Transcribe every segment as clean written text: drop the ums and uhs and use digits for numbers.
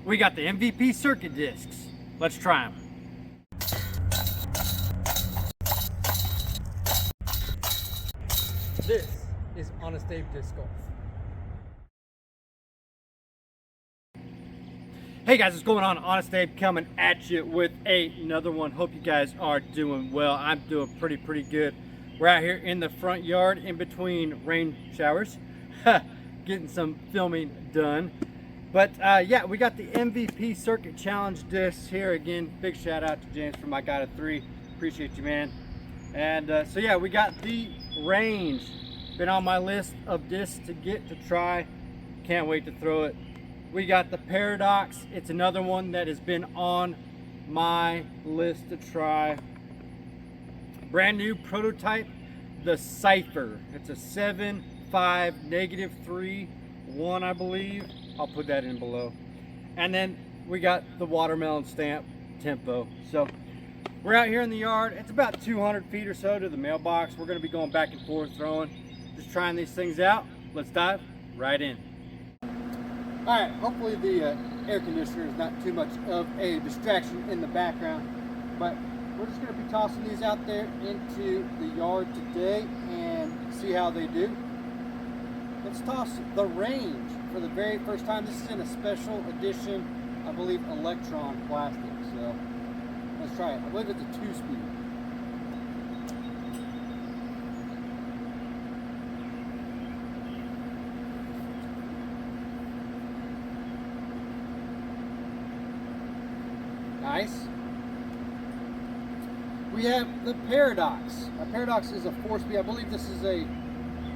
we got the MVP circuit discs. Let's try them. This is Honest Abe Disc Golf. Hey guys, what's going on? Honest Abe coming at you with another one. Hope you guys are doing well. I'm doing pretty good. We're out here in the front yard in between rain showers, getting some filming done. But yeah, we got the MVP Circuit Challenge discs here again. Big shout out to James from My Guide of 3. Appreciate you, man. And so yeah, we got the Range. Been on my list of discs to get to try. Can't wait to throw it. We got the Paradox. It's another one that has been on my list to try. Brand new prototype, the Cypher. It's a 7.5 -3.1, I believe. I'll put that in below. And then we got the Watermelon Stamp Tempo. So we're out here in the yard. It's about 200 feet or so to the mailbox. We're gonna be going back and forth throwing, just trying these things out. Let's dive right in. All right, hopefully the air conditioner is not too much of a distraction in the background, but we're just gonna be tossing these out there into the yard today and see how they do. Let's toss the Range for the very first time. This is in a special edition, I believe, Electron plastic. So let's try it. I believe it's a 2-speed. Nice. We have the Paradox. A Paradox is a 4-speed. I believe this is a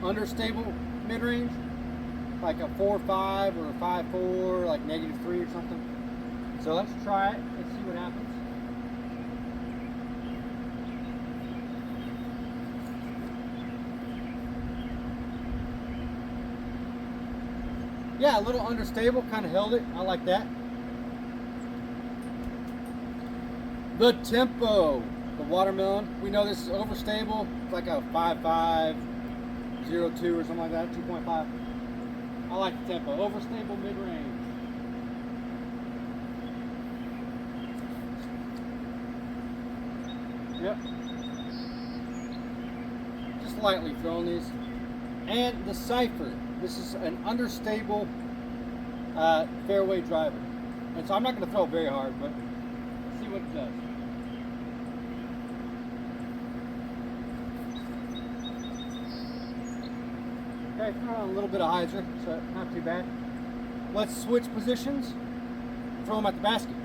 understable mid-range, like a 4.5 or a 5.4, like -3 or something. So let's try it and see what happens. Yeah, a little understable, kind of held it. I like that. The Tempo, the Watermelon. We know this is overstable. It's like a 5.5, 0.2 or something like that, 2.5. I like the Tempo. Overstable mid-range. Yep. Just lightly throwing these. And the Cypher. This is an understable fairway driver. And so I'm not going to throw it very hard, but let's see what it does. Okay, throw on a little bit of hyzer, so not too bad. Let's switch positions, throw them at the basket.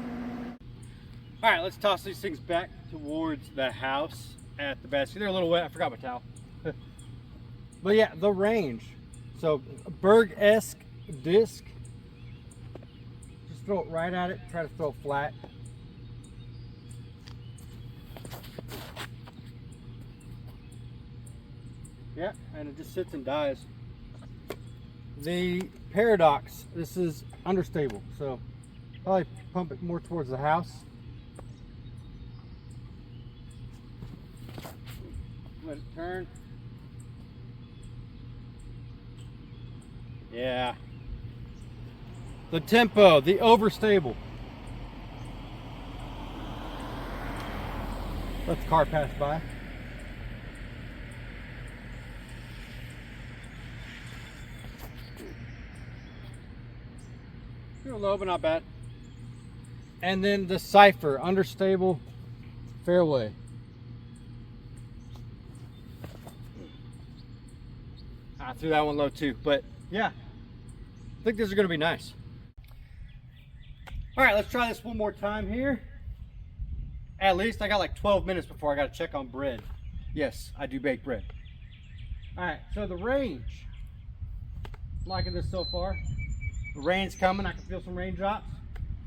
All right, let's toss these things back towards the house at the basket. They're a little wet, I forgot my towel. But yeah, the Range. So, a Berg-esque disc. Just throw it right at it, try to throw it flat. Yeah, and it just sits and dies. The Paradox, this is understable, so probably pump it more towards the house. Let it turn. Yeah. The Tempo, the overstable. Let the car pass by. You're low, but not bad. And then the Cypher, understable fairway. I threw that one low too, but yeah, I think these are going to be nice. All right, let's try this one more time here. At least I got like 12 minutes before I got to check on bread. Yes, I do bake bread. All right, so the Range. I'm liking this so far. The rain's coming. I can feel some raindrops.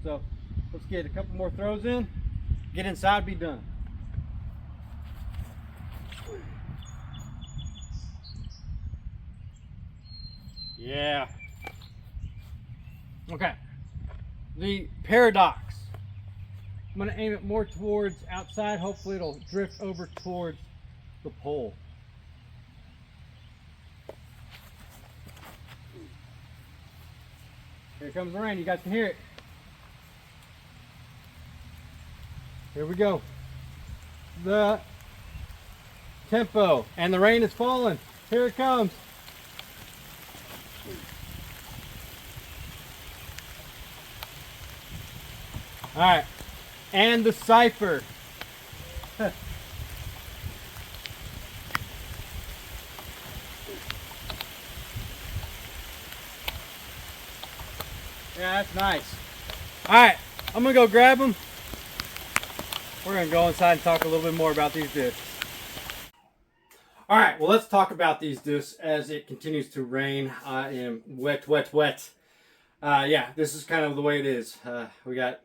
So let's get a couple more throws in, get inside, be done. Yeah. Okay. The Paradox. I'm going to aim it more towards outside. Hopefully it'll drift over towards the pole. Here comes the rain. You guys can hear it. Here we go. The Tempo, and the rain is falling. Here it comes. All right, and the Cypher. Yeah, that's nice. All right, I'm gonna go grab them. We're gonna go inside and talk a little bit more about these discs. All right, well, let's talk about these discs as it continues to rain. I am wet. Yeah, this is kind of the way it is. We got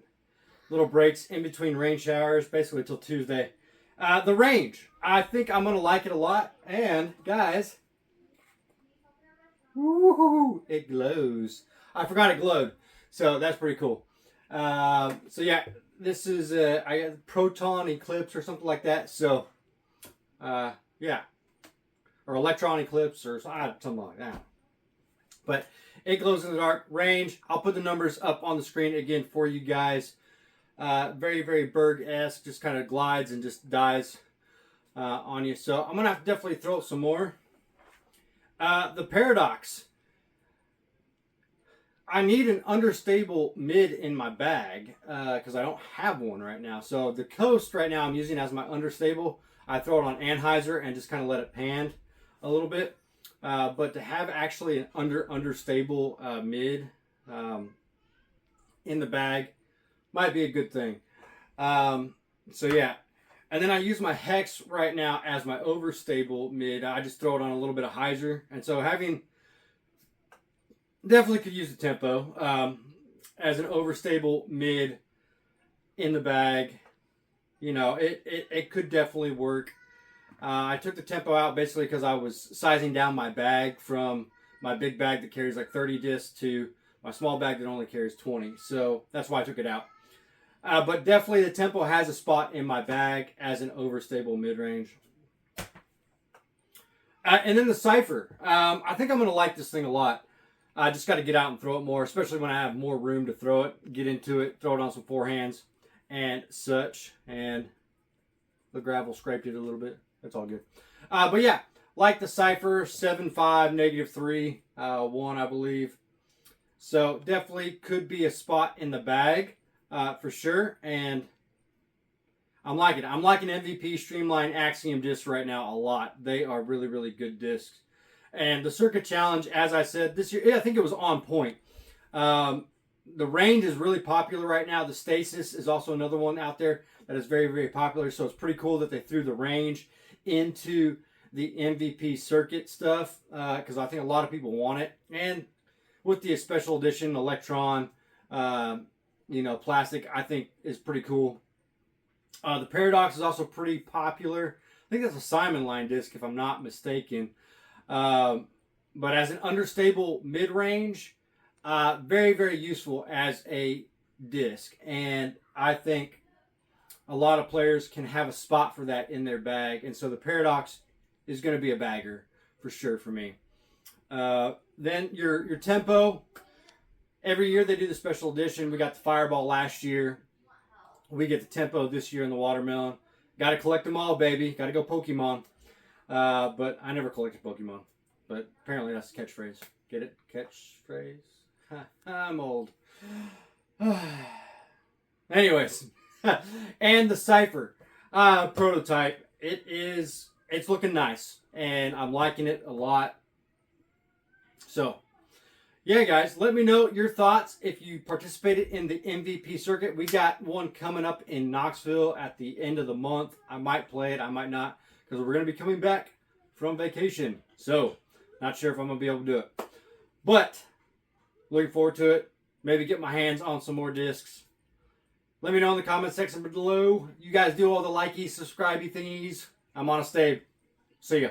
little breaks in between rain showers, basically till Tuesday. The range, I think I'm gonna like it a lot. And guys, woohoo, it glows. I forgot it glowed, so that's pretty cool. So yeah, this is I got Proton Eclipse or something like that. So yeah, or Electron Eclipse or something like that. But it glows in the dark. Range, I'll put the numbers up on the screen again for you guys. Very, very Berg-esque, just kind of glides and just dies on you. So I'm going to have to definitely throw some more. The Paradox. I need an understable mid in my bag because I don't have one right now. So the Coast right now I'm using as my understable. I throw it on Anheuser and just kind of let it pan a little bit. But to have actually an understable mid in the bag might be a good thing. So yeah. And then I use my Hex right now as my overstable mid. I just throw it on a little bit of Heiser. And so having... Definitely could use the Tempo as an overstable mid in the bag. You know, it could definitely work. I took the Tempo out basically because I was sizing down my bag from my big bag that carries like 30 discs to my small bag that only carries 20. So that's why I took it out. But definitely the Tempo has a spot in my bag as an overstable mid-range. And then the Cypher. I think I'm going to like this thing a lot. I just got to get out and throw it more, especially when I have more room to throw it, get into it, throw it on some forehands and such. And the gravel scraped it a little bit. That's all good. But yeah, like the Cypher, 7.5, -3, 1, I believe. So definitely could be a spot in the bag for sure. And I'm liking it. I'm liking MVP Streamline Axiom discs right now a lot. They are really, really good discs. And the Circuit Challenge, as I said, this year, I think it was on point. The range is really popular right now. The Stasis is also another one out there that is very, very popular. So it's pretty cool that they threw the range into the MVP Circuit stuff because I think a lot of people want it. And with the special edition Electron, plastic, I think is pretty cool. The Paradox is also pretty popular. I think that's a Simon line disc, if I'm not mistaken. But as an understable mid-range, very, very useful as a disc. And I think a lot of players can have a spot for that in their bag. And so the Paradox is going to be a bagger for sure for me. Then your Tempo. Every year they do the special edition. We got the Fireball last year. We get the Tempo this year in the Watermelon. Got to collect them all, baby. Got to go Pokemon. But I never collected Pokemon. But apparently that's the catchphrase. Get it? Catchphrase? I'm old. Anyways. And the Cypher prototype. It's looking nice. And I'm liking it a lot. So, yeah, guys. Let me know your thoughts if you participated in the MVP circuit. We got one coming up in Knoxville at the end of the month. I might play it. I might not. Because we're going to be coming back from vacation. So, not sure if I'm going to be able to do it. But, looking forward to it. Maybe get my hands on some more discs. Let me know in the comment section below. You guys do all the likey, subscribey thingies. I'm Honest Abe. See ya.